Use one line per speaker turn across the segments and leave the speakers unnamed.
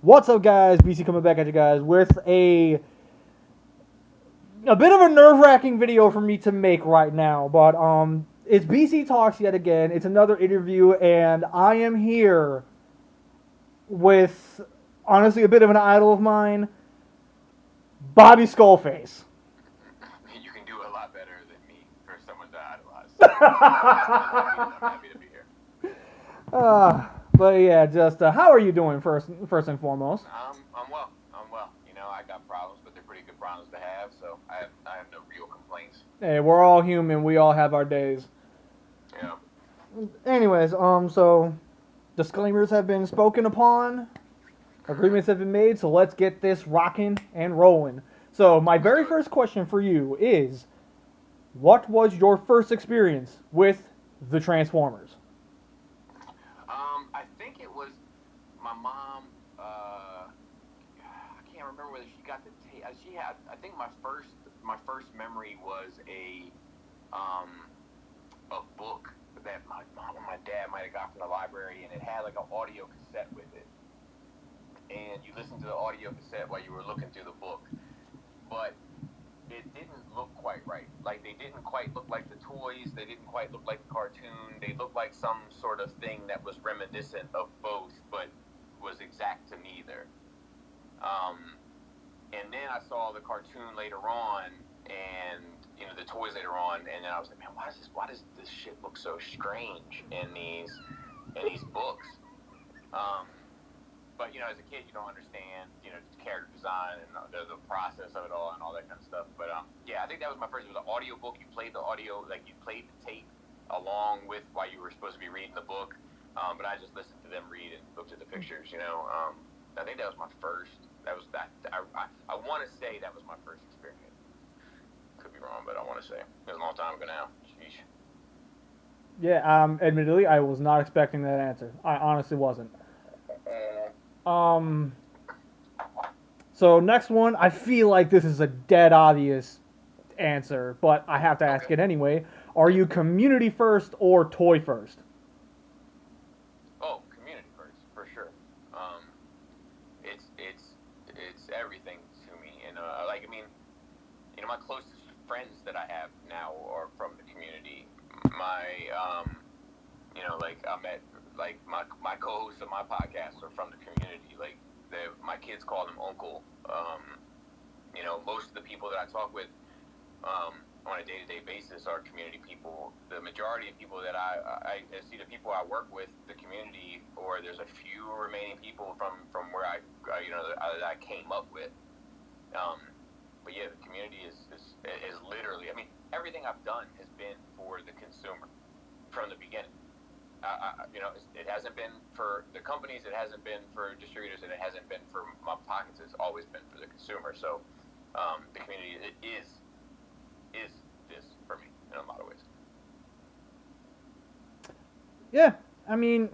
What's up, guys? BC coming back at you guys with a bit of a nerve-wracking video for me to make right now, but it's BC Talks yet again. It's another interview, and I am here with honestly a bit of an idol of mine, Bobbyskullface.
You can do a lot better than me for someone to idolize. I'm happy to be here.
But yeah, just how are you doing first and foremost?
I'm well. I'm well. You know, I got problems, but they're pretty good problems to have, so I have no real complaints.
Hey, we're all human. We all have our days.
Yeah.
Anyways, so disclaimers have been spoken upon, agreements have been made, so let's get this rocking and rolling. So my very first question for you is, what was your first experience with the Transformers?
I think it was my mom. I can't remember whether she got the she had. I think my first memory was a book that my mom and my dad might have got from the library, and it had like an audio cassette with it. And you listened to the audio cassette while you were looking through the book, but it didn't look quite right. Like, they didn't quite look like the toys, they didn't quite look like the cartoon, they looked like some sort of thing that was reminiscent of both, but was exact to neither. And then I saw the cartoon later on, and the toys later on, and then I was like, man, why does this shit look so strange in these books? But as a kid, you don't understand, character design and the process of it all and all that kind of stuff. But yeah, I think that was my first. It was an audio book. You played the audio, like you played the tape along with while you were supposed to be reading the book. But I just listened to them read and looked at the pictures. I think that was my first. That was that. I want to say that was my first experience. Could be wrong, but I want to say it was a long time ago now. Sheesh.
Yeah, admittedly, I was not expecting that answer. I honestly wasn't. So next one, I feel like this is a dead obvious answer, but I have to ask it anyway. Are you community first or toy first?
Oh, community first, for sure. It's everything to me, and my closest friends that I have now are from the community. I met my co-hosts of my podcast are from the community. Like, my kids call them uncle. Most of the people that I talk with on a day-to-day basis are community people. The majority of people that I see, the people I work with, the community, or there's a few remaining people from where that I came up with. But yeah, the community is literally. I mean, everything I've done has been for the consumer from the beginning. It hasn't been for the companies, it hasn't been for distributors, and it hasn't been for my pockets. It's always been for the consumer. So the community is this for me in a lot of ways.
Yeah, I mean,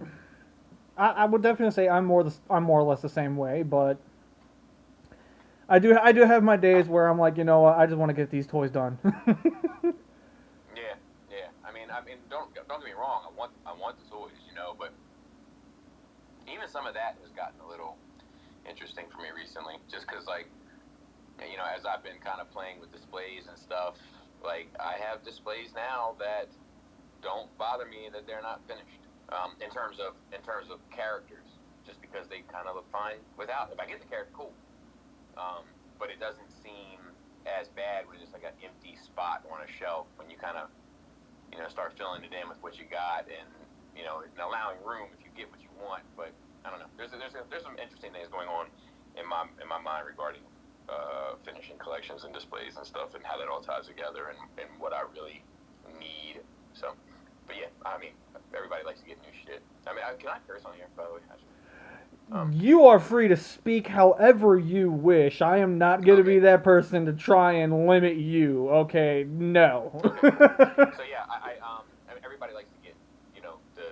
I would definitely say I'm more or less the same way, but I do have my days where I'm like, I just want to get these toys done.
Yeah. I mean, don't get me wrong. I want the toys, but even some of that has gotten a little interesting for me recently. Just because, as I've been kind of playing with displays and stuff, like, I have displays now that don't bother me that they're not finished. In terms of characters, just because they kind of look fine without. If I get the character, cool. But it doesn't seem as bad when it's like an empty spot on a shelf when you kind of start filling it in with what you got and allowing room if you get what you want. But I don't know. There's some interesting things going on in my mind regarding finishing collections and displays and stuff, and how that all ties together and what I really need. So, but yeah, I mean, everybody likes to get new shit. I mean, can I curse on here, by the way?
You are free to speak however you wish. I am not going to be that person to try and limit you. Okay, no.
Okay. So yeah, I mean, everybody likes to get,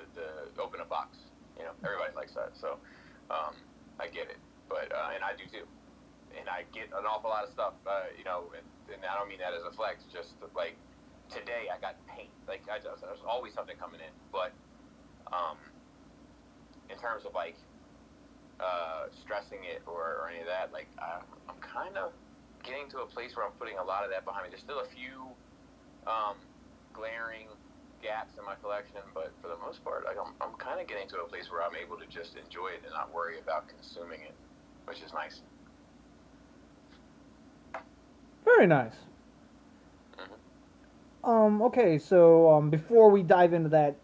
the open a box. Everybody likes that. So, I get it, but and I do too. And I get an awful lot of stuff, and I don't mean that as a flex. Just like today, I got paint. Like, there's always something coming in, but in terms of stressing it or any of that. Like I'm kind of getting to a place where I'm putting a lot of that behind me. There's still a few glaring gaps in my collection, but for the most part, like I'm kind of getting to a place where I'm able to just enjoy it and not worry about consuming it, which is nice.
Very nice.
Mm-hmm.
Okay, so before we dive into that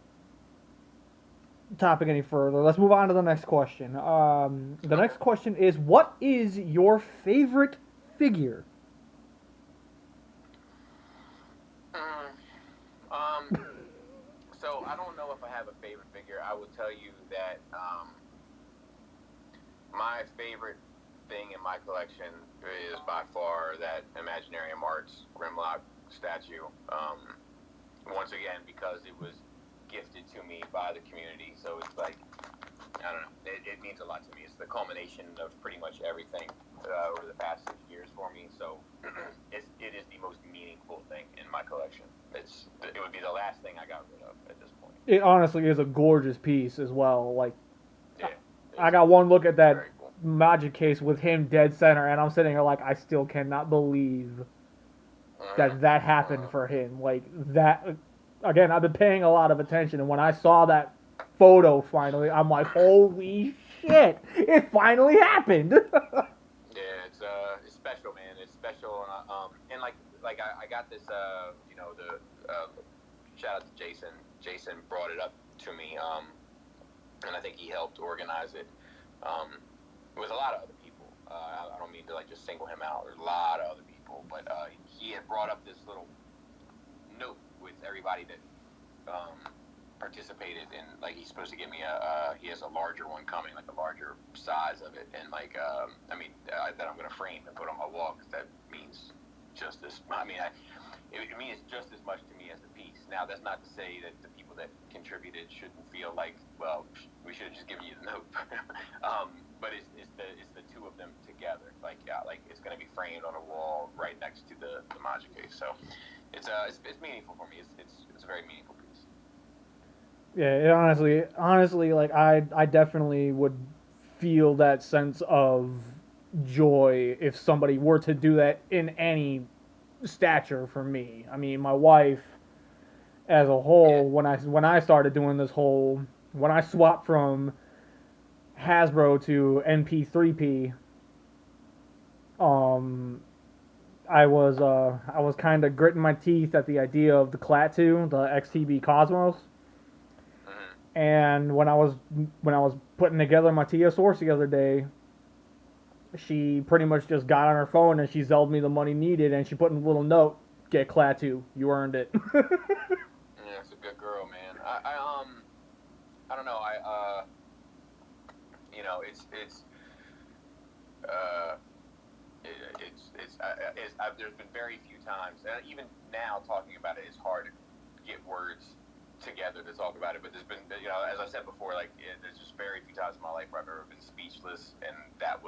topic any further, let's move on to the next question. The next question is, what is your favorite figure?
So I don't know if I have a favorite figure. I will tell you that my favorite thing in my collection is by far that Imaginarium Arts Grimlock statue. Once again, because it was gifted to me by the community, so it's like, I don't know, it means a lot to me. It's the culmination of pretty much everything over the past 6 years for me. So it is the most meaningful thing in my collection. It would be the last thing I got rid of at this point.
It honestly is a gorgeous piece as well. Like,
Yeah,
I got one look at that
cool
Magic case with him dead center, and I'm sitting here like, I still cannot believe that happened for him. Like, that, again, I've been paying a lot of attention, and when I saw that photo finally, I'm like, holy shit, it finally happened.
Yeah, it's special, man. It's special, and like I got this, the shout out to Jason. Jason brought it up to me, and I think he helped organize it with a lot of other people. I don't mean to like just single him out. There's a lot of other people, but he had brought up this little note with everybody that participated in. Like, he's supposed to give me he has a larger one coming, like a larger size of it, and like that I'm gonna frame and put on my wall, because that means just as it means just as much to me as the piece. Now, that's not to say that the people that contributed shouldn't feel like, well, we should have just given you the note. But it's the two of them together. Like, yeah, like it's gonna be framed on a wall right next to the Magic case. So it's meaningful for me. It's a very meaningful piece.
Yeah, it honestly, like, I definitely would feel that sense of joy if somebody were to do that in any stature for me. I mean, my wife as a whole, when I started doing this whole, when I swapped from Hasbro to NP3P, I was kind of gritting my teeth at the idea of the Klaatu, the XTB Cosmos. And when I was putting together my TIA source the other day, she pretty much just got on her phone and she Zelled me the money needed, and she put in a little note, "Get Klaatu, you earned it."
Yeah, it's a good girl, man. I don't know. There's been very few times, and even now talking about it, it's hard to get words together to talk about it. But there's been, as I said before, like there's just very few times in my life where I've ever been speechless, and that's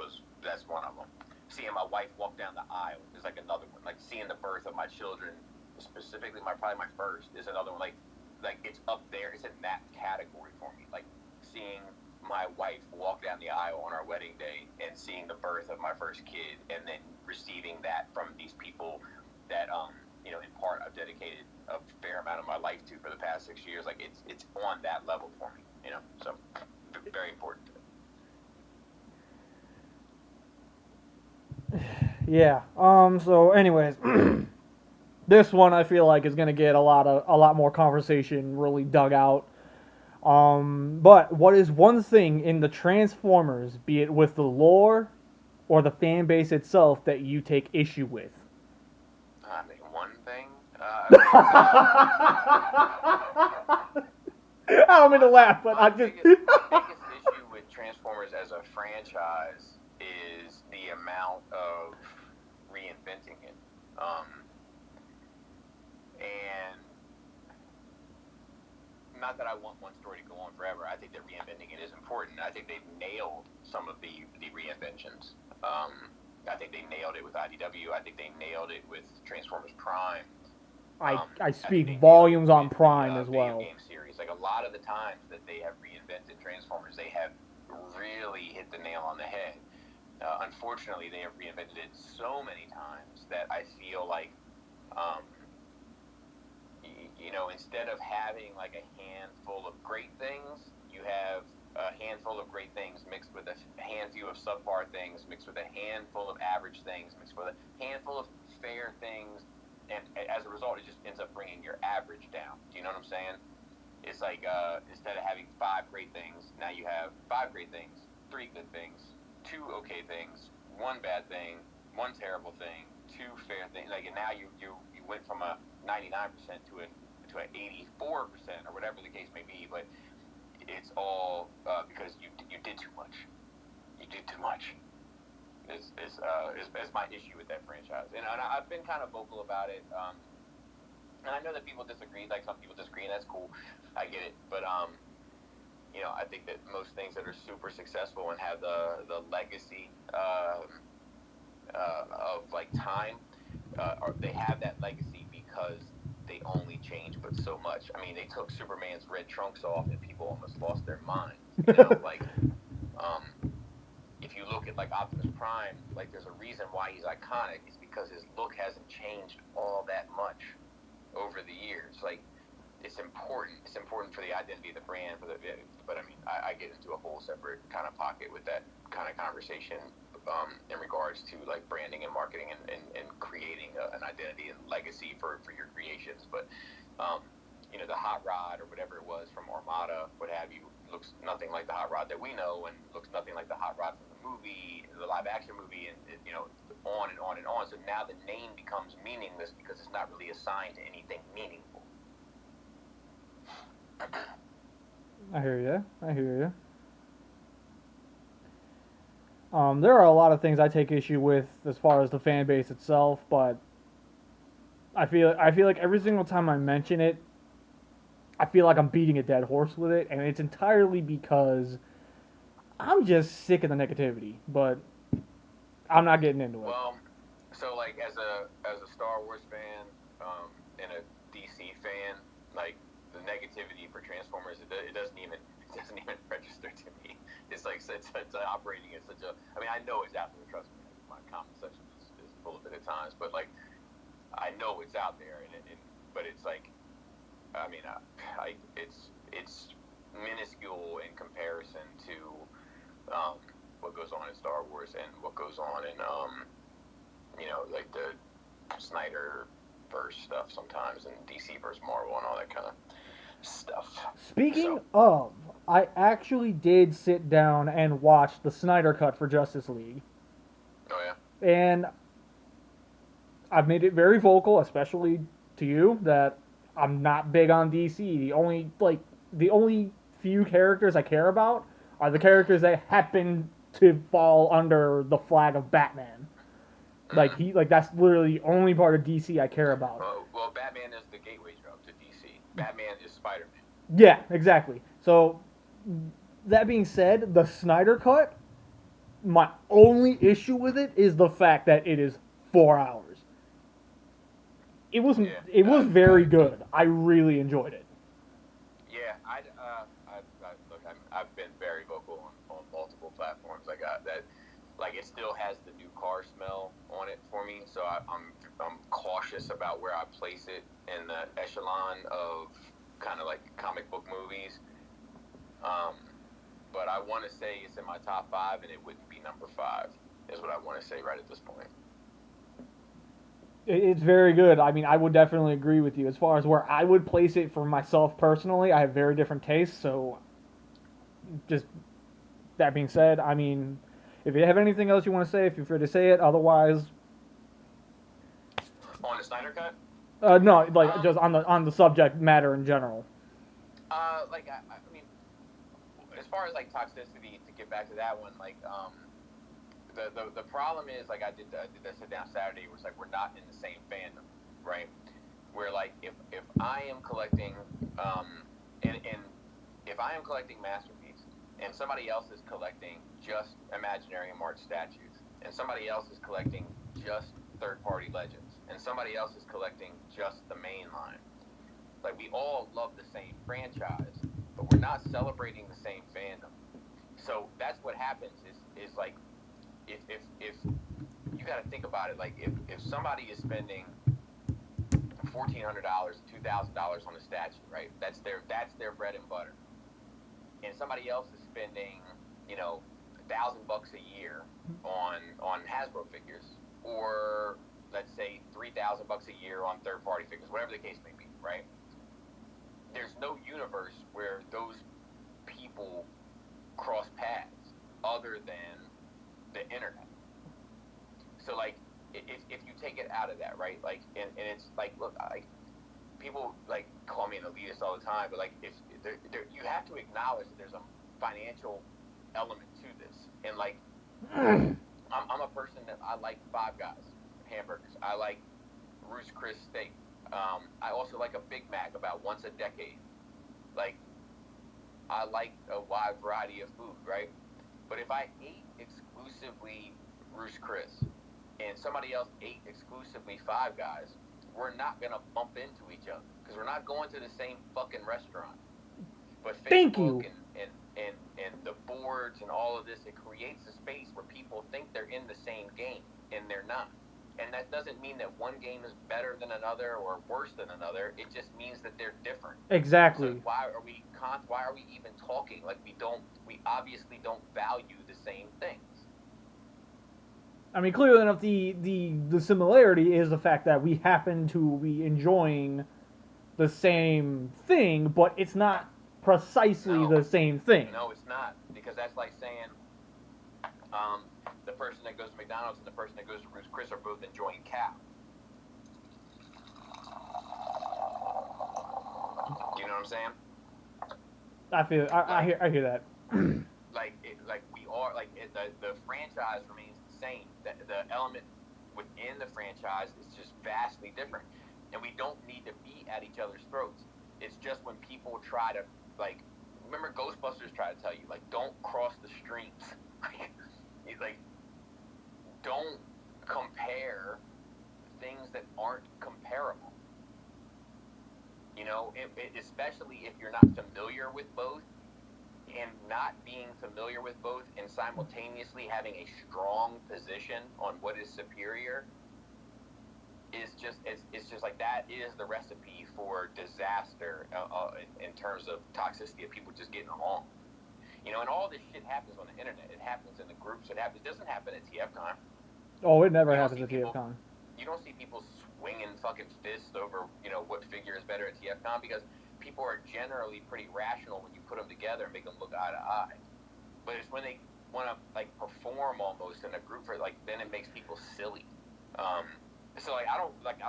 one of them. Seeing my wife walk down the aisle is like another one. Like seeing the birth of my children, specifically probably my first, is another one. Like it's up there. It's in that category for me. Like seeing my wife walk down the aisle on our wedding day and seeing the birth of my first kid, and then receiving that from these people that in part I've dedicated a fair amount of my life to for the past 6 years. Like it's on that level for me, so very important.
Yeah. So, anyways, this one I feel like is gonna get a lot more conversation really dug out. But what is one thing in the Transformers, be it with the lore or the fan base itself, that you take issue with?
I mean, one thing.
I don't mean to laugh, but I just.
My biggest issue with Transformers as a franchise is the amount of reinventing it. And not that I want one story to go on forever. I think that reinventing it is important. I think they've nailed some of the reinventions. I think they nailed it with IDW. I think they nailed it with Transformers Prime.
I speak volumes on Prime as well.
Video game series. Like a lot of the times that they have reinvented Transformers, they have really hit the nail on the head. Unfortunately, they have reinvented it so many times that I feel like, um, instead of having like a handful of great things, you have a handful of great things mixed with a handful of subpar things, mixed with a handful of average things, mixed with a handful of fair things, and as a result, it just ends up bringing your average down. Do you know what I'm saying? It's like instead of having 5 great things, now you have 5 great things, 3 good things, 2 okay things, 1 bad thing, 1 terrible thing, 2 fair things. Like, and now you went from a 99% to an 84% or whatever the case may be. But it's all because you did too much. You did too much. Is my issue with that franchise, and I've been kind of vocal about it. And I know that people disagree. Like, some people disagree, and that's cool. I get it, but I think that most things that are super successful and have the legacy of like time, they have that legacy because they only change but so much. I mean, they took Superman's red trunks off, and people almost lost their minds. Like, if you look at like Optimus Prime, like, there's a reason why he's iconic. It's because his look hasn't changed all that much over the years. Like, it's important. It's important for the identity of the brand. But I mean, I get into a whole separate kind of pocket with that kind of conversation in regards to like branding and marketing and creating an identity and legacy for your creations. But the hot rod or whatever it was from Armada, what have you, looks nothing like the hot rod that we know, and looks nothing like the hot rod from the movie, the live action movie, and on and on and on. So now the name becomes meaningless because it's not really assigned to anything meaningful.
I hear you. There are a lot of things I take issue with as far as the fan base itself, but I feel like every single time I mention it, I feel like I'm beating a dead horse with it, and it's entirely because I'm just sick of the negativity. But I'm not getting into it.
Well, so like as a Star Wars fan and a DC fan, like, the negativity for Transformers, it doesn't even register to me. It's like it's operating at such a. I mean, I know it's out there. Trust me, my comment section is full of it at times. But like, I know it's out there, but it's like, I mean, it's minuscule in comparison to what goes on in Star Wars and what goes on in like the Snyder verse stuff sometimes, and DC versus Marvel and all that kind of stuff.
Speaking of, I actually did sit down and watch the Snyder Cut for Justice League.
Oh yeah.
And I've made it very vocal, especially to you, that I'm not big on DC. The only few characters I care about are the characters that happen to fall under the flag of Batman. Like that's literally the only part of DC I care about.
Well, Batman is the gateway drug to DC. Batman is Spider-Man.
Yeah, exactly. So, that being said, the Snyder Cut, my only issue with it is the fact that it is 4 hours. It was very good. I really enjoyed it.
Yeah, I've been very vocal on multiple platforms. I got that. Like, it still has the new car smell on it for me, so I'm cautious about where I place it in the echelon of kind of like comic book movies. But I want to say it's in my top 5, and it wouldn't be number 5, is what I want to say right at this point.
It's very good. I mean, I would definitely agree with you. As far as where I would place it for myself personally, I have very different tastes, so just that being said, I mean, if you have anything else you want to say, feel free to say it. Otherwise,
on the Snyder Cut?
No, like just on the subject matter in general.
I mean, as far as like toxicity, to get back to that one, like the problem is, like, I did that sit down Saturday where it's like we're not in the same fandom, right? Where like if I am collecting and if I am collecting masterpieces and somebody else is collecting just imaginary and March statues, and somebody else is collecting just third-party legends, and somebody else is collecting just the main line. Like, we all love the same franchise, but we're not celebrating the same fandom. So that's what happens is like if you got to think about it, like if somebody is spending $1,400, $2,000 on a statue, right? That's their bread and butter, and somebody else is spending, $1,000 a year on Hasbro figures, or let's say $3,000 a year on third-party figures, whatever the case may be, right? There's no universe where those people cross paths other than the internet. So like, if you take it out of that, right? Like, and it's like, look, people like call me an elitist all the time, but like, if you have to acknowledge that there's a financial element to this, and like, I'm a person that I like Five Guys hamburgers. I like Ruth's Chris steak. I also like a Big Mac about once a decade. Like, I like a wide variety of food, right? But if I ate exclusively Ruth's Chris and somebody else ate exclusively Five Guys, we're not gonna bump into each other because we're not going to the same fucking restaurant. But Facebook and the boards and all of this, it creates a space where people think they're in the same game and they're not. And that doesn't mean that one game is better than another or worse than another. It just means that they're different.
Exactly.
So why are we even talking? Like, we obviously don't value the same things.
I mean, clearly enough, the similarity is the fact that we happen to be enjoying the same thing, but it's not precisely the same thing.
No, it's not, because that's like saying the person that goes to McDonald's and the person that goes to Ruth's Chris are both enjoying cow. You know what I'm saying?
I hear that.
The franchise remains the same. The element within the franchise is just vastly different, and we don't need to be at each other's throats. It's just when people try to, like, remember Ghostbusters tried to tell you, like, don't cross the streams. Like, don't compare things that aren't comparable. Especially if you're not familiar with both, and not being familiar with both and simultaneously having a strong position on what is superior it's just like that is the recipe for disaster in terms of toxicity of people just getting along. And all this shit happens on the internet. It happens in the groups. It doesn't happen at TFCon.
Oh, it never happens at TFCon.
You don't see people swinging fucking fists over, what figure is better at TFCon, because people are generally pretty rational when you put them together and make them look eye to eye. But it's when they want to, like, perform almost in a group for, like, then it makes people silly. So I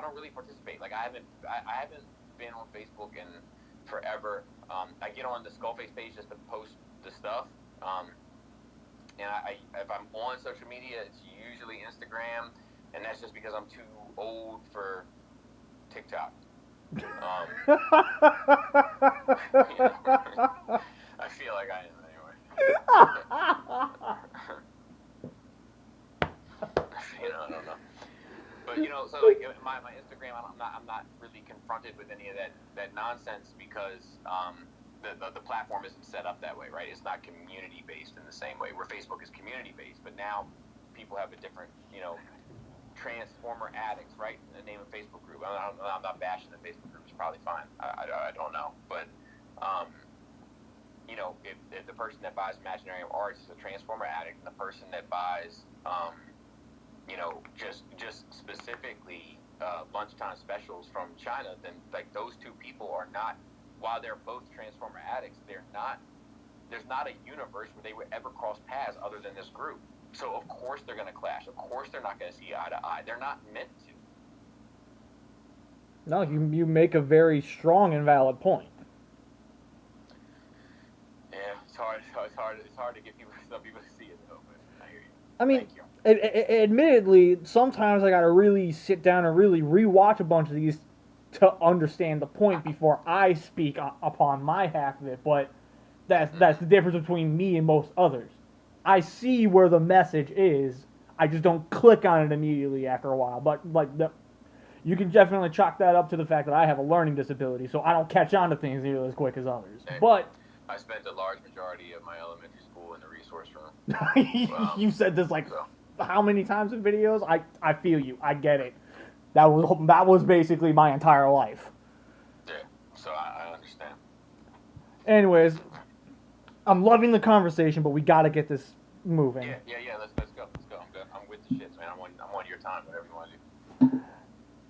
don't really participate. Like, I haven't been on Facebook in forever. I get on the Skullface page just to post the stuff. And if I'm on social media, it's usually Instagram, and that's just because I'm too old for TikTok. I feel like I am anyway. I don't know. But so like my Instagram, I'm not really confronted with any of that nonsense because the platform isn't set up that way, right? It's not community based in the same way where Facebook is community based. But now people have a different, Transformer addicts, right? In the name of Facebook group. I'm not bashing the Facebook group. It's probably fine. I don't know, but if the person that buys Imaginarium Arts is a Transformer addict, and the person that buys just specifically lunchtime specials from China, then like those two people are not, while they're both Transformer addicts, there's not a universe where they would ever cross paths other than this group. So of course they're going to clash. Of course they're not going to see eye to eye. They're not meant to.
No, you make a very strong and valid point.
Yeah, it's hard to get some people to see it though. But I hear you.
I mean,
thank you.
Admittedly, sometimes I got to really sit down and really rewatch a bunch of these to understand the point before I speak upon my half of it. But that's the difference between me and most others. I see where the message is. I just don't click on it immediately after a while. But you can definitely chalk that up to the fact that I have a learning disability, so I don't catch on to things nearly as quick as others. But
I spent a large majority of my elementary school in the resource room.
You said this like
So,
how many times in videos? I feel you. I get it. That was basically my entire life.
yeah. So I understand.
Anyways, I'm loving the conversation, but we gotta get this moving.
Yeah. Let's go. Let's go. I'm good. I'm with the shits, man. I'm on your time. Whatever you want to do.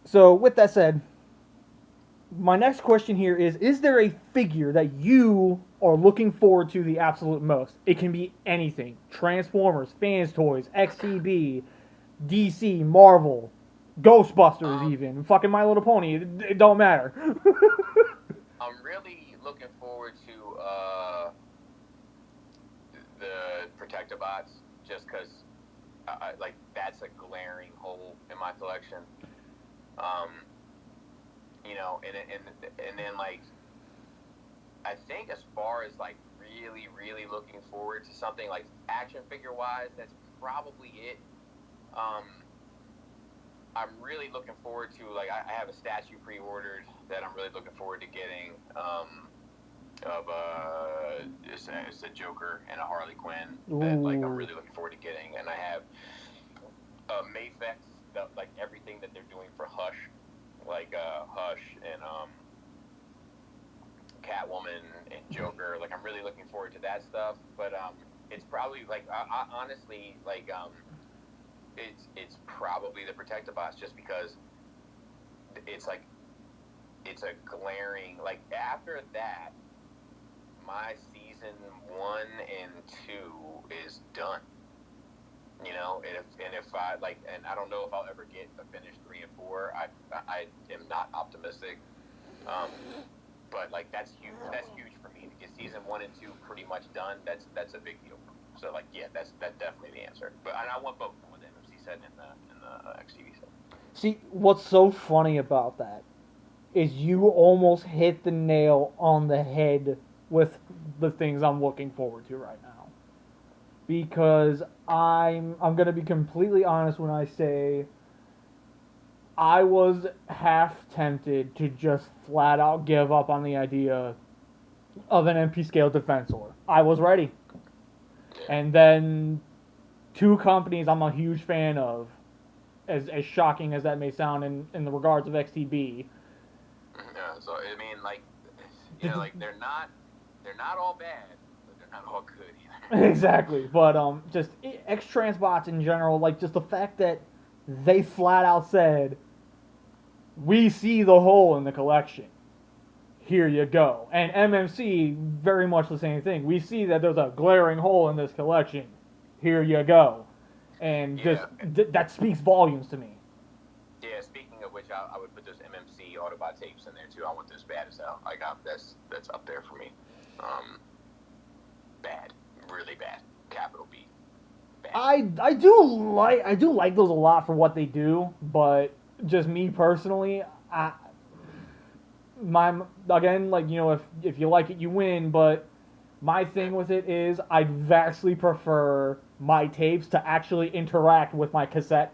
So with that said, my next question here is there a figure that you are looking forward to the absolute most? It can be anything. Transformers, Fans Toys, XTB, DC, Marvel, Ghostbusters even. Fucking My Little Pony. It don't matter.
I'm really looking forward to the Protectobots just because like that's a glaring hole in my collection. You know, and then like I think as far as like really looking forward to something like action figure wise, that's probably it. I'm really looking forward to like I have a statue pre-ordered that I'm really looking forward to getting of it's a Joker and a Harley Quinn that like I'm really looking forward to getting, and I have Mafex, like everything that they're doing for Hush, like Hush and Catwoman and Joker. Like I'm really looking forward to that stuff, but it's probably like I honestly like it's probably the Protectobots just because it's like it's a glaring like after that my season 1 and 2 is done, you know, and if I like, and I don't know if I'll ever get a finished 3 and 4. I am not optimistic, but like that's huge for me to get season 1 and 2 pretty much done. That's a big deal for me. So like yeah, that's definitely the answer. But I want both. I want the MMC set and the XTV set.
See, what's so funny about that is you almost hit the nail on the head with the things I'm looking forward to right now. Because I'm gonna be completely honest when I say I was half tempted to just flat out give up on the idea of an MP scale defensor. I was ready. And then two companies I'm a huge fan of, as shocking as that may sound in the regards of XTB.
Yeah, so I mean, like, you know, like they're not all bad, but they're not all good either.
Exactly, but just X-Transbots in general, like just the fact that they flat out said, we see the hole in the collection. Here you go. And MMC, very much the same thing. We see that there's a glaring hole in this collection. Here you go. And just that speaks volumes to me.
Yeah, speaking of which, I would put those MMC Autobot tapes in there too. I want those bad as hell. I got that's up there for me. Bad, really bad. Capital B. Bad.
I do like those a lot for what they do, but just me personally, again, like, you know, if you like it, you win. But my thing with it is I'd vastly prefer my tapes to actually interact with my cassette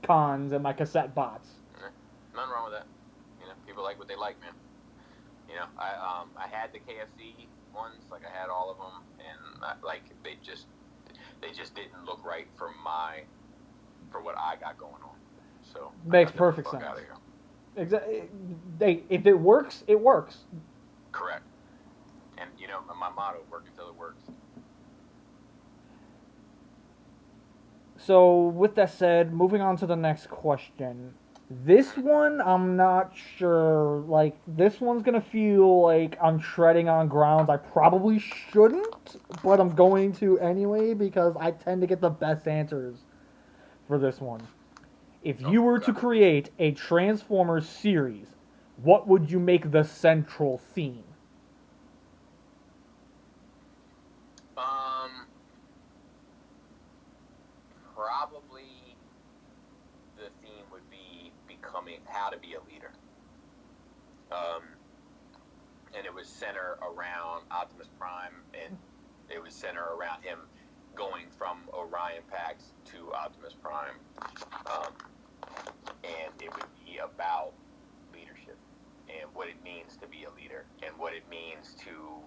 cons and my cassette bots.
Nothing wrong with that. You know, people like what they like, man. You know, I had the KFC ones, like I had all of them, and like they just didn't look right for what I got going on. So
makes perfect sense. Exactly. If it works, it works.
Correct. And you know, my motto: work until it works.
So, with that said, moving on to the next question. This one, I'm not sure. Like, this one's gonna feel like I'm treading on grounds I probably shouldn't, but I'm going to anyway because I tend to get the best answers for this one. If you were to create a Transformers series, what would you make the central theme?
Probably the theme would be becoming how to be a leader. And it would center around Optimus Prime, and it would center around him going from Orion Pax to Optimus Prime. And it would be about leadership and what it means to be a leader and what it means to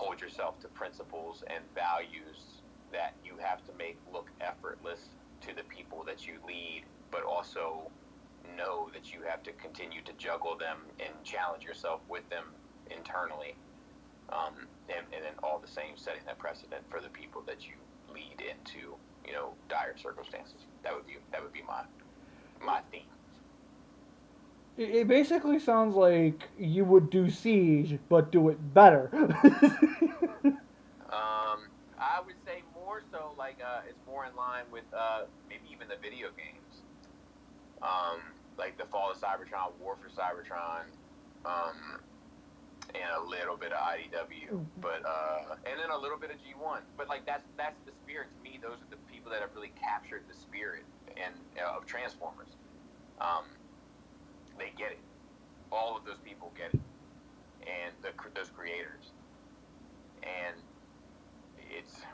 hold yourself to principles and values that you have to make look effortless to the people that you lead, but also know that you have to continue to juggle them and challenge yourself with them internally, and then all the same setting that precedent for the people that you lead into, dire circumstances. That would be my theme.
It basically sounds like you would do Siege, but do it better.
I would say more so like it's more in line with maybe even the video games, like the Fall of Cybertron, War for Cybertron, and a little bit of IDW, but and then a little bit of G1. But like that's the spirit to me. Those are the people that have really captured the spirit and of Transformers. They get it. All of those people get it, and those creators. And it's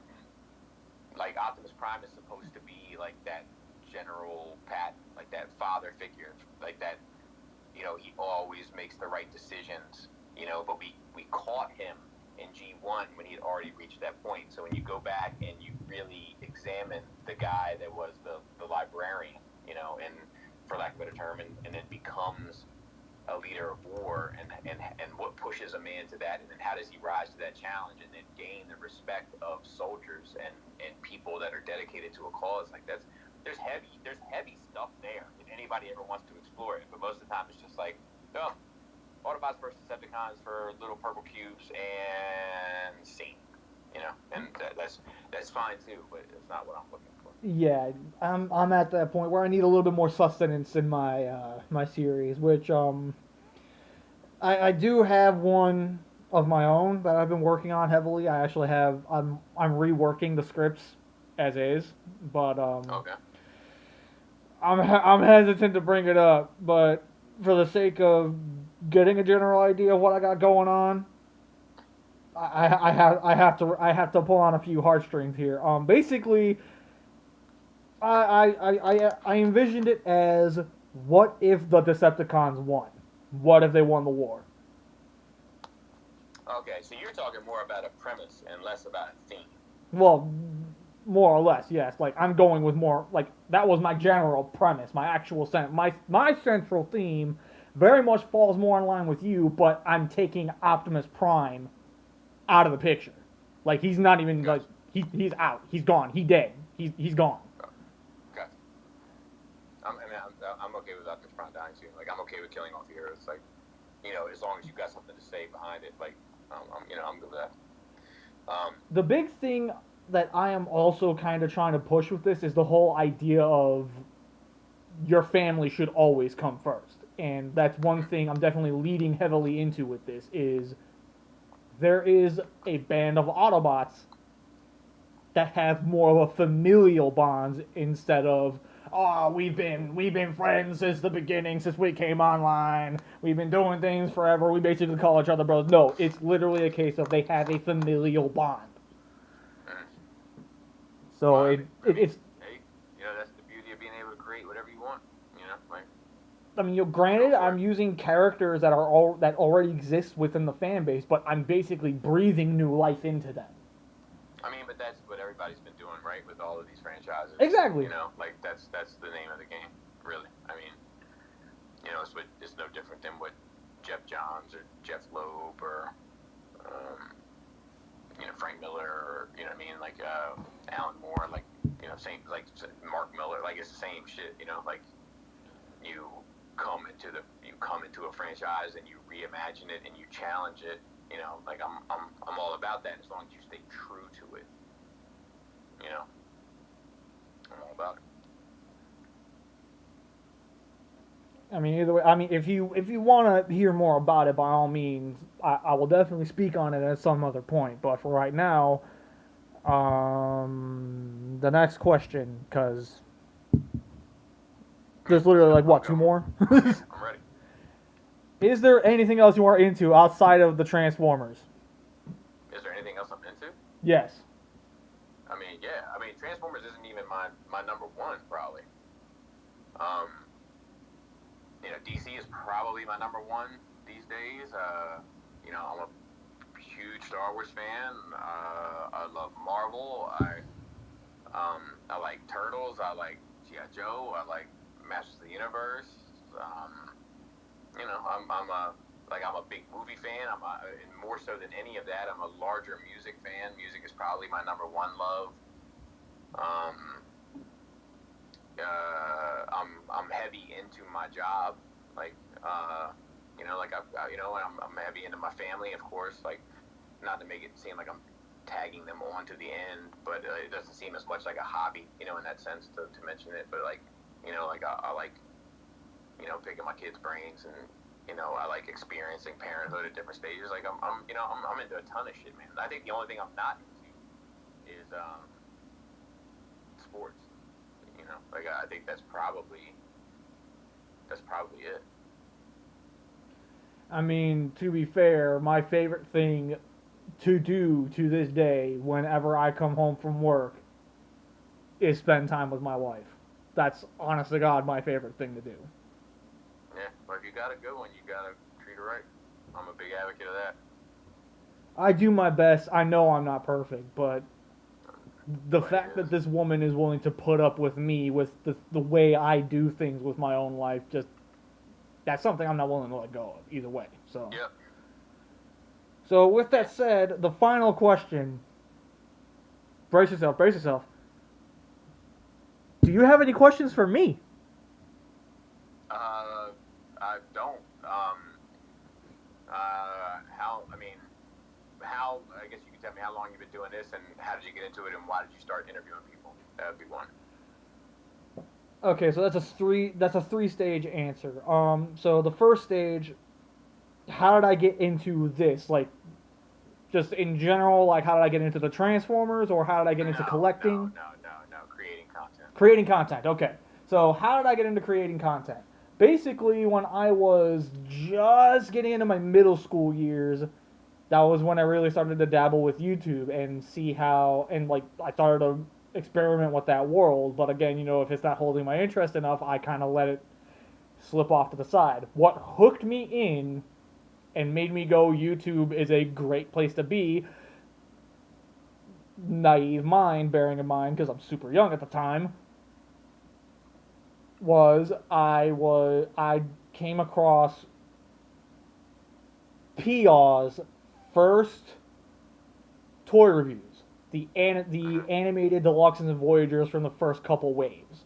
like Optimus Prime is supposed to be like that General Pat, like that father figure, like that. He always makes the right decisions. But we caught him in G1 when he had already reached that point. So when you go back and you really examine the guy that was the librarian, and for lack of a better term, and then becomes a leader of war, and what pushes a man to that, and then how does he rise to that challenge and then gain the respect of soldiers and people that are dedicated to a cause. Like there's heavy stuff there if anybody ever wants to explore it, but most of the time it's just like, oh, Autobots versus Decepticons for little purple cubes and scene, and that's fine too, but it's not what I'm looking for.
Yeah, I'm at that point where I need a little bit more sustenance in my my series, which I do have one of my own that I've been working on heavily. I'm reworking the scripts as is, but
Okay.
I'm hesitant to bring it up, but for the sake of getting a general idea of what I got going on, I have to pull on a few heartstrings here. Basically, I envisioned it as, what if the Decepticons won? What if they won the war?
Okay, so you're talking more about a premise and less about a theme.
Well, more or less, yes. Like, I'm going with more, like, that was my general premise, my actual my central theme very much falls more in line with you, but I'm taking Optimus Prime out of the picture. Like, he's not even,
Gotcha.
like, he's out. He's gone. He dead. He's gone.
Gotcha. I'm okay with Optimus Prime dying soon. Like, I'm okay with killing off the heroes. Like, as long as you got something to say behind it, like, I'm good with that.
The big thing that I am also kind of trying to push with this is the whole idea of your family should always come first. And that's one thing I'm definitely leading heavily into with this is there is a band of Autobots that have more of a familial bonds instead of, oh, we've been friends since the beginning, since we came online. We've been doing things forever. We basically call each other brothers. No, it's literally a case of they have a familial bond. So
Well,
it's
hey, that's the beauty of being able to create whatever you want. Like.
I mean, granted, I'm using characters that already exist within the fan base, but I'm basically breathing new life into them.
I mean, but that's what everybody's been doing, right? With all of these franchises.
Exactly.
Like that's the name of the game, really. I mean, it's no different than what Jeff Johns or Jeff Loeb or Frank Miller or like Alan Moore, like same, like Mark Miller, like it's the same shit. Like you come into a franchise and you reimagine it and you challenge it. Like I'm all about that as long as you stay true to it. I'm all about it.
I mean, either way. I mean, if you want to hear more about it, by all means, I will definitely speak on it at some other point. But for right now, the next question, because there's literally like what, 2 more?
I'm ready.
Is there anything else you are into outside of the Transformers?
Is there anything else I'm into?
Yes.
I mean, yeah. I mean, Transformers isn't even my number one, probably. DC is probably my number one these days. I'm a huge Star Wars fan. I love Marvel. I like Turtles. I like G.I. Joe. I like Masters of the Universe. I'm a big movie fan. And more so than any of that, I'm a larger music fan. Music is probably my number one love. I'm heavy into my job, I'm heavy into my family, of course. Like, not to make it seem like I'm tagging them on to the end, but it doesn't seem as much like a hobby, in that sense to mention it. But I like, picking my kids' brains, and I like experiencing parenthood at different stages. Like I'm into a ton of shit, man. I think the only thing I'm not into is sports. I think that's probably it.
I mean, to be fair, my favorite thing to do to this day whenever I come home from work is spend time with my wife. That's, honest to God, my favorite thing to do.
Yeah, but if you got a good one, you gotta treat her right. I'm a big advocate of that.
I do my best. I know I'm not perfect, but the fact that this woman is willing to put up with me, with the way I do things with my own life, just, that's something I'm not willing to let go of, either way. So.
Yep.
So with that said, the final question. Brace yourself, brace yourself. Do you have any questions for me?
I don't. How, I guess you can tell me how long you've been doing this, and how did you get into it, and why did you start interviewing people? That would be one.
Okay, so that's a three-stage answer. So the first stage, how did I get into this? Like, just in general, like, how did I get into the Transformers, or how did I get into collecting?
No, creating content.
Creating content, okay. So how did I get into creating content? Basically, when I was just getting into my middle school years, that was when I really started to dabble with YouTube and see how, and like, I started to experiment with that world. But again, if it's not holding my interest enough, I kind of let it slip off to the side. What hooked me in and made me go, YouTube is a great place to be, naive mind, bearing in mind, because I'm super young at the time, I came across PAW's first toy reviews, the animated Deluxes and Voyagers from the first couple waves.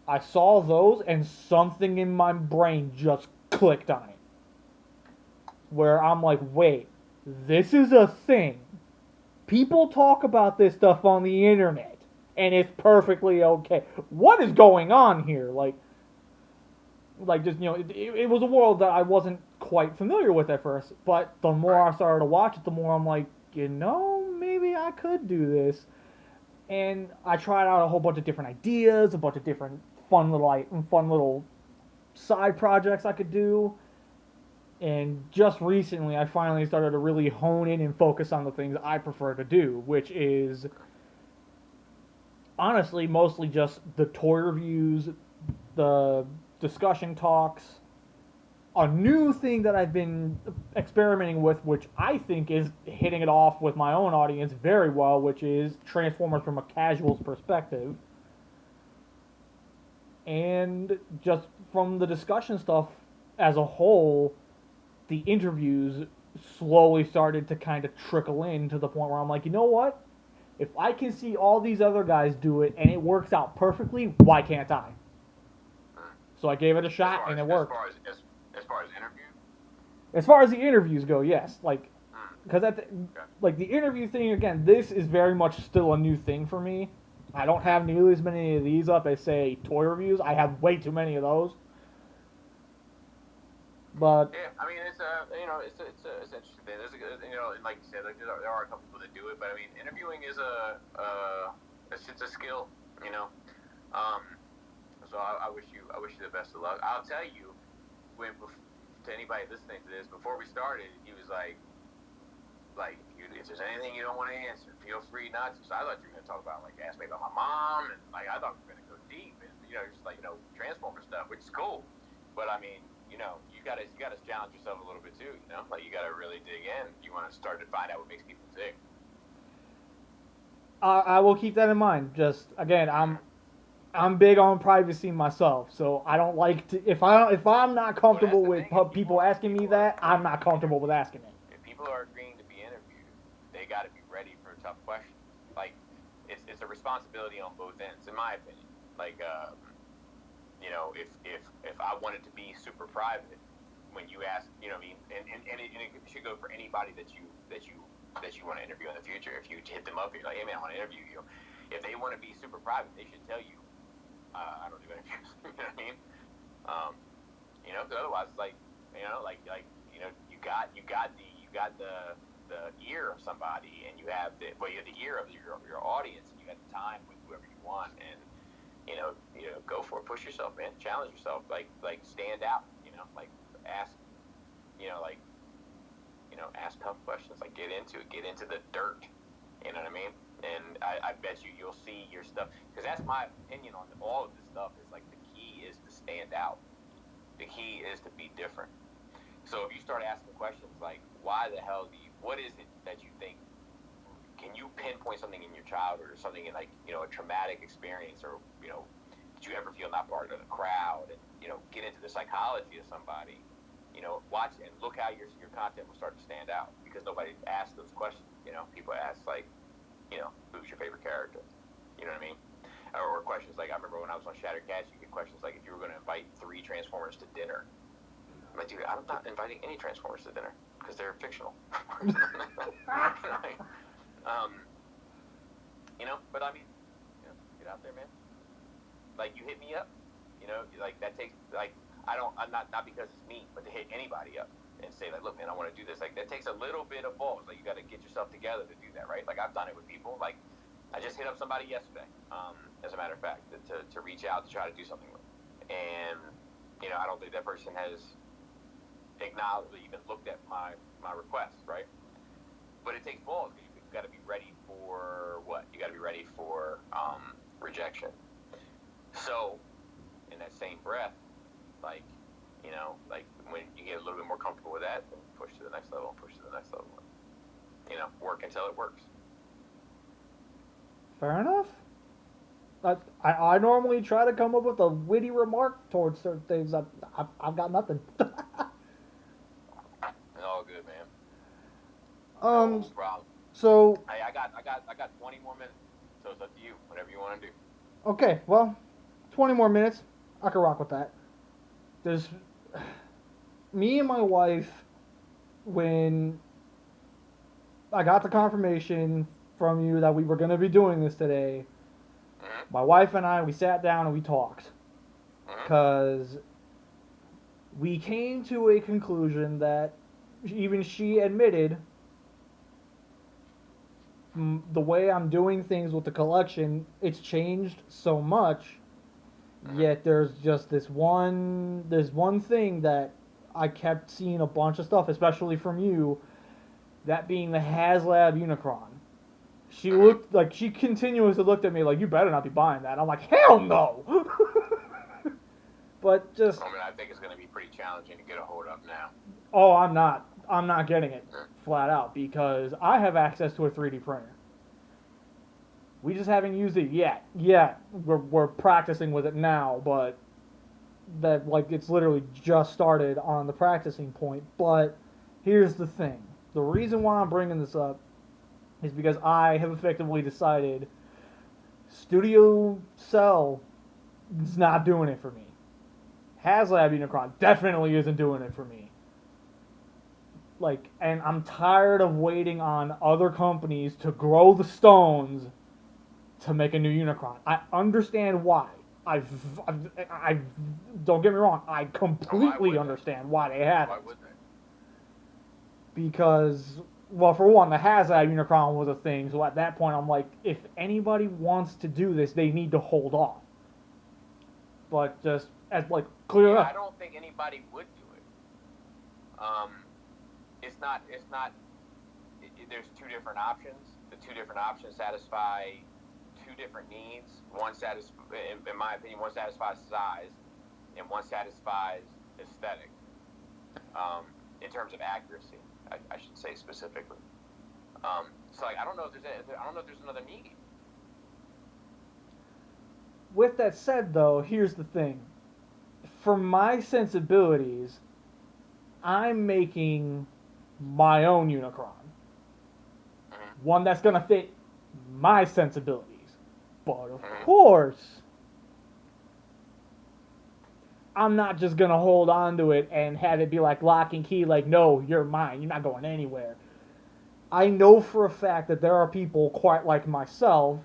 I saw those, and something in my brain just clicked on it, where I'm like, wait, this is a thing. People talk about this stuff on the internet, and it's perfectly okay. What is going on here? Like just, it was a world that I wasn't quite familiar with at first, but the more I started to watch it, the more I'm like, maybe I could do this. And I tried out a whole bunch of different ideas, a bunch of different fun little side projects I could do. And just recently, I finally started to really hone in and focus on the things I prefer to do, which is honestly mostly just the toy reviews, the discussion talks. A new thing that I've been experimenting with, which I think is hitting it off with my own audience very well, which is Transformers from a casual's perspective. And just from the discussion stuff as a whole, the interviews slowly started to kind of trickle in to the point where I'm like, you know what? If I can see all these other guys do it and it works out perfectly, why can't I? So I gave it a shot, and it worked.
As far as interviews?
As far as the interviews go, yes. Because the interview thing, again, this is very much still a new thing for me. I don't have nearly as many of these up as, say, toy reviews. I have way too many of those. But
yeah, I mean, it's it's interesting thing. There's and like you said, there are a couple people that do it, but I mean, interviewing is it's a skill, So I wish you the best of luck. I'll tell you, to anybody listening to this, before we started, he was like, if there's anything you don't want to answer, feel free not to. So I thought you were gonna talk about, ask me about my mom, and I thought we were gonna go deep, and just Transformer stuff, which is cool. But I mean, you gotta challenge yourself a little bit too. Like you gotta really dig in. You want to start to find out what makes people tick.
I will keep that in mind. Just again, I'm big on privacy myself, so I don't like to if I'm not comfortable with people asking me that, I'm not comfortable with asking it.
If people are agreeing to be interviewed, they got to be ready for a tough question. Like it's a responsibility on both ends, in my opinion. Like if I wanted to be super private, when you ask, what I mean, and it should go for anybody that you want to interview in the future. If you hit them up, you're like, hey man, I want to interview you. If they want to be super private, they should tell you. I don't do interviews. You know what I mean? Because otherwise, it's like, you got the ear of somebody, and you have the ear of your audience, and you got the time with whoever you want, and go for it, push yourself, man, challenge yourself, like stand out, like ask, ask tough questions, like get into the dirt, you know what I mean? And I bet you'll see your stuff, because that's my opinion on all of this stuff, is like the key is to stand out. The key is to be different. So if you start asking questions like, what is it that you think, can you pinpoint something in your childhood or something in like, a traumatic experience, or, did you ever feel not part of the crowd, and, get into the psychology of somebody, watch and look how your content will start to stand out, because nobody asks those questions. People ask like, who's your favorite character? You know what I mean? Or questions like, I remember when I was on Shattercast, you get questions like, if you were going to invite 3 Transformers to dinner. I'm like, dude, I'm not inviting any Transformers to dinner because they're fictional. But I mean, get out there, man. Like, you hit me up, like that takes, like, I'm not because it's me, but to hit anybody up and say, like, look, man, I want to do this. Like, that takes a little bit of balls. Like, you got to get yourself together to do that, right? Like, I've done it with people. Like, I just hit up somebody yesterday, as a matter of fact, to reach out to try to do something with. And, I don't think that person has acknowledged or even looked at my request, right? But it takes balls, because you've got to be ready for what? You got to be ready for rejection. So, in that same breath, like, like when you get a little bit more comfortable with that, then push to the next level, work until it works.
Fair enough. I normally try to come up with a witty remark towards certain things. I've got nothing.
It's all good, man. No problem.
So.
Hey, I got 20 more minutes, so it's up to you. Whatever you want to do.
Okay, well, 20 more minutes. I can rock with that. There's me and my wife, when I got the confirmation from you that we were going to be doing this today, my wife and I, we sat down and we talked. Because we came to a conclusion that even she admitted the way I'm doing things with the collection, it's changed so much. Yet there's just this one thing that I kept seeing a bunch of stuff, especially from you, that being the HasLab Unicron. She continuously looked at me like, you better not be buying that. I'm like, hell no! But just...
I think it's going to be pretty challenging to get a hold of now.
Oh, I'm not getting it flat out, because I have access to a 3D printer. We just haven't used it yet. We're practicing with it now, but it's literally just started on the practicing point. But here's the thing. The reason why I'm bringing this up is because I have effectively decided Studio Cell is not doing it for me. HasLab Unicron definitely isn't doing it for me. And I'm tired of waiting on other companies to grow the stones to make a new Unicron. I understand why. I don't get me wrong. I completely understand why they had it.
Why would they?
Because, well, for one, the HasLab Unicron was a thing. So at that point, I'm like, if anybody wants to do this, they need to hold off. But just as clear up.
I don't think anybody would do it. It's not. There's 2 different options. The 2 different options satisfy 2 different needs. In my opinion, one satisfies size, and one satisfies aesthetic. in terms of accuracy. I should say specifically. So like I don't know if there's another need.
With that said, though, here's the thing. For my sensibilities, I'm making my own Unicron.
Mm-hmm.
One that's going to fit my sensibilities. But of
Mm-hmm.
course, I'm not just going to hold on to it and have it be like lock and key, like, no, you're mine. You're not going anywhere. I know for a fact that there are people quite like myself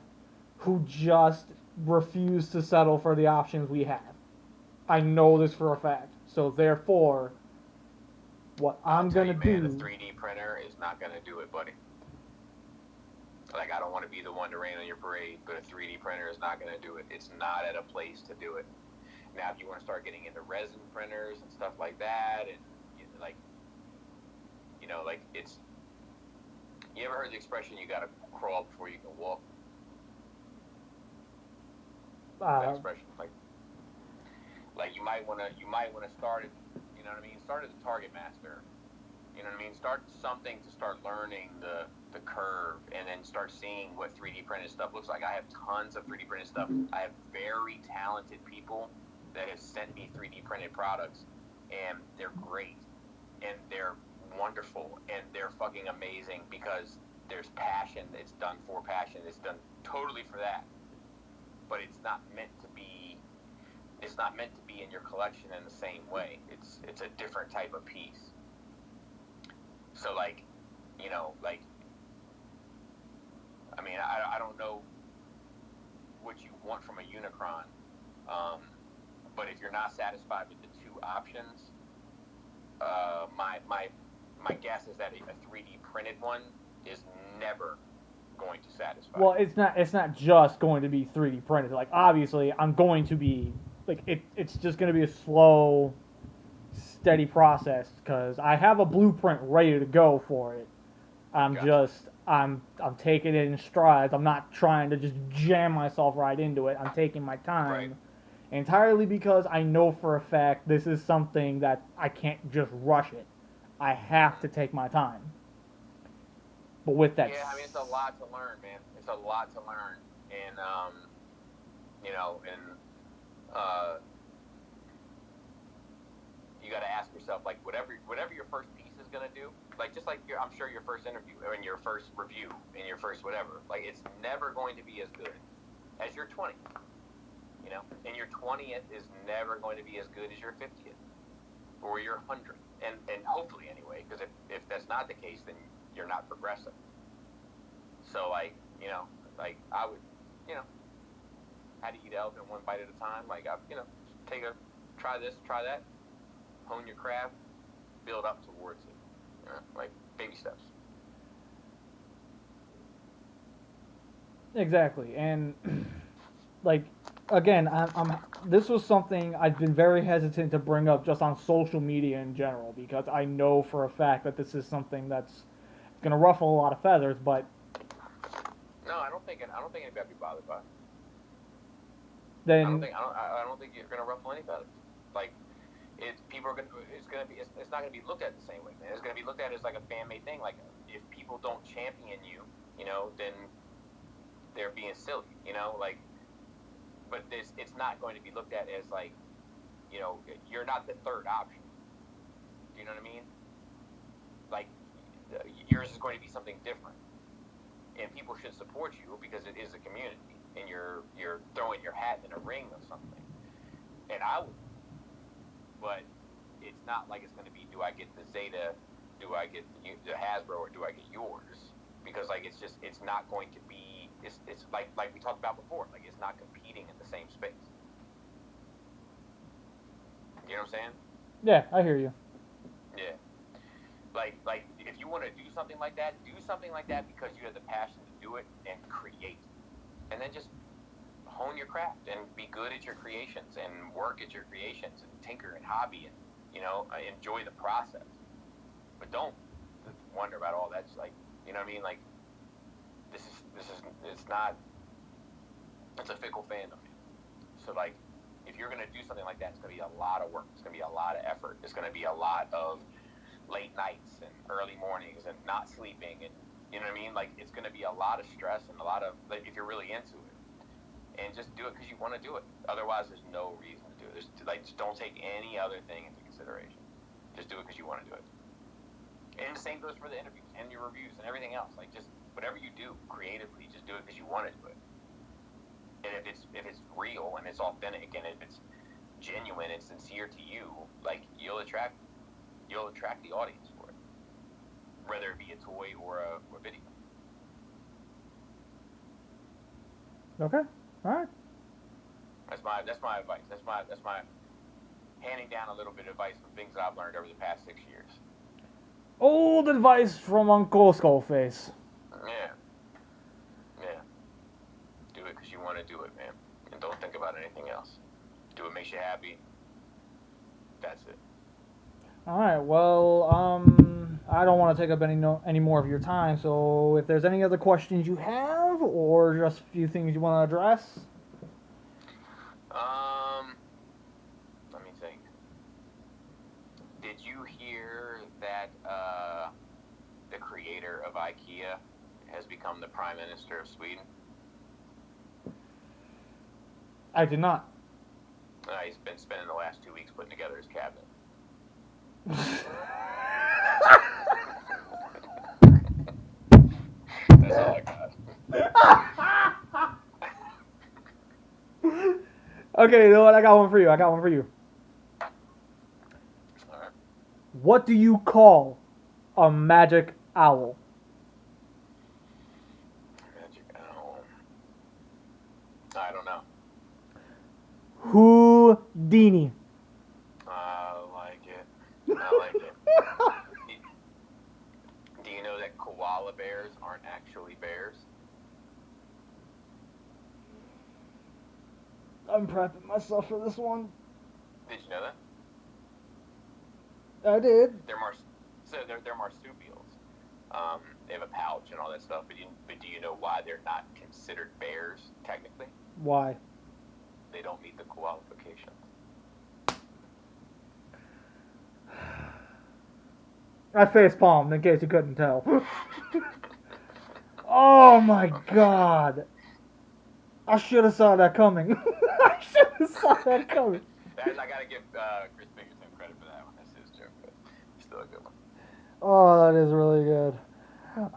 who just refuse to settle for the options we have. I know this for a fact. So therefore, what I'm
Tell
gonna
you, man,
do.
a 3D printer is not gonna do it, buddy. Like I don't want to be the one to rain on your parade, but a 3D printer is not gonna do it. It's not at a place to do it. Now, if you want to start getting into resin printers and stuff like that, and like, like it's. You ever heard the expression "you gotta crawl before you can walk"? That expression, like you might wanna start it. You know what I mean? Start as a target master. You know what I mean? Start something to start learning the curve, and then start seeing what 3D printed stuff looks like. I have tons of 3D printed stuff. I have very talented people that have sent me 3D printed products, and they're great, and they're wonderful, and they're fucking amazing because there's passion. It's done for passion. It's done totally for that. But it's not meant to be. It's not meant to be in your collection in the same way. It's a different type of piece. So like, I mean, I don't know what you want from a Unicron, but if you're not satisfied with the two options, my guess is that a 3D printed one is never going to satisfy.
Well, it's not just going to be 3D printed. Like obviously, I'm going to be like it's just going to be a slow, steady process because I have a blueprint ready to go for it.
Gotcha.
I'm taking it in strides. I'm not trying to just jam myself right into it. I'm taking my time.
Right.
Entirely because I know for a fact this is something that I can't just rush it. I have to take my time. But with that,
Yeah, I mean, it's a lot to learn, man. It's a lot to learn, and you got to ask yourself, like, whatever your first piece is gonna do, like, just like I'm sure your first interview, or in your first review, in your first whatever, like, it's never going to be as good as your 20th. And your 20th is never going to be as good as your 50th or your 100th, and hopefully anyway, because if that's not the case, then you're not progressing. So like I would, how to eat elephant one bite at a time. Like try this, try that, hone your craft, build up towards it. Like baby steps.
exactly, and like again, this was something I've been very hesitant to bring up just on social media in general because I know for a fact that this is something that's gonna ruffle a lot of feathers. But
no, I don't think anybody would be bothered by it.
then
I don't think you're gonna ruffle any feathers. Like people are gonna it's not gonna be looked at the same way, man. It's gonna be looked at as like a fan made thing. Like if people don't champion you, then they're being silly, like. But it's not going to be looked at as like, you're not the third option. Do you know what I mean? Like, yours is going to be something different, and people should support you because it is a community, and you're throwing your hat in a ring of something. And I would, but it's not like it's going to be, do I get the Zeta, do I get the Hasbro, or do I get yours? Because like it's not going to be. It's like we talked about before. Like it's not competing in the same space. You know what I'm saying?
yeah, I hear you.
Yeah. Like if you want to do something like that because you have the passion to do it and create, and then just hone your craft and be good at your creations and work at your creations and tinker and hobby and enjoy the process. But don't wonder about all that. Just like what I mean? Like it's not. It's a fickle fandom. So if you're gonna do something like that, it's gonna be a lot of work. It's gonna be a lot of effort. It's gonna be a lot of late nights and early mornings and not sleeping, and you know what I mean. Like it's going to be a lot of stress and a lot of like if you're really into it, and just do it because you want to do it. Otherwise, there's no reason to do it. Just don't take any other thing into consideration. Just do it because you want to do it. And the same goes for the interviews and your reviews and everything else. Like just whatever you do creatively, just do it because you want to do it. And if it's real and it's authentic and if it's genuine and sincere to you, like you'll attract the audience for it, whether it be a toy or a video.
Okay. All right.
That's my advice. That's my handing down a little bit of advice from things that I've learned over the past 6 years.
Old advice from Uncle Skullface.
Yeah. Do it because you want to do it, man, and don't think about anything else. Do what makes you happy. That's it.
All right. Well, I don't want to take up any more of your time. So, if there's any other questions you have, or just a few things you want to address.
Let me think. Did you hear that the creator of IKEA has become the Prime Minister of Sweden?
I did not.
He's been spending the last 2 weeks putting together his cabinet. That's all I got.
Okay, you know what? I got one for you.
All right.
What do you call a magic owl?
Magic owl. I don't know.
Houdini.
I like it. Do you know that koala bears aren't actually bears?
I'm prepping myself for this one.
Did you know that?
I did.
They're marsupials. They have a pouch and all that stuff, but do you know why they're not considered bears technically?
Why?
They don't meet the qualifications.
I face palmed in case you couldn't tell. Oh my god. I should have saw that coming. I should have saw that coming.
I gotta give Chris Baker some credit for that one. That's his joke, but still a good one.
Oh, that is really good.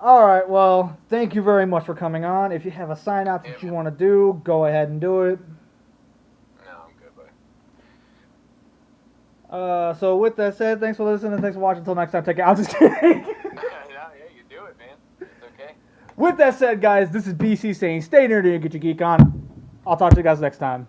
Alright, well, thank you very much for coming on. If you have a sign out that you want to do, go ahead and do it.
No, I'm good, buddy.
So with that said, thanks for listening, thanks for watching. Until next time, take care. I'm just kidding.
Yeah, you do it, man. It's okay.
With that said, guys, this is BC saying stay nerdy and get your geek on. I'll talk to you guys next time.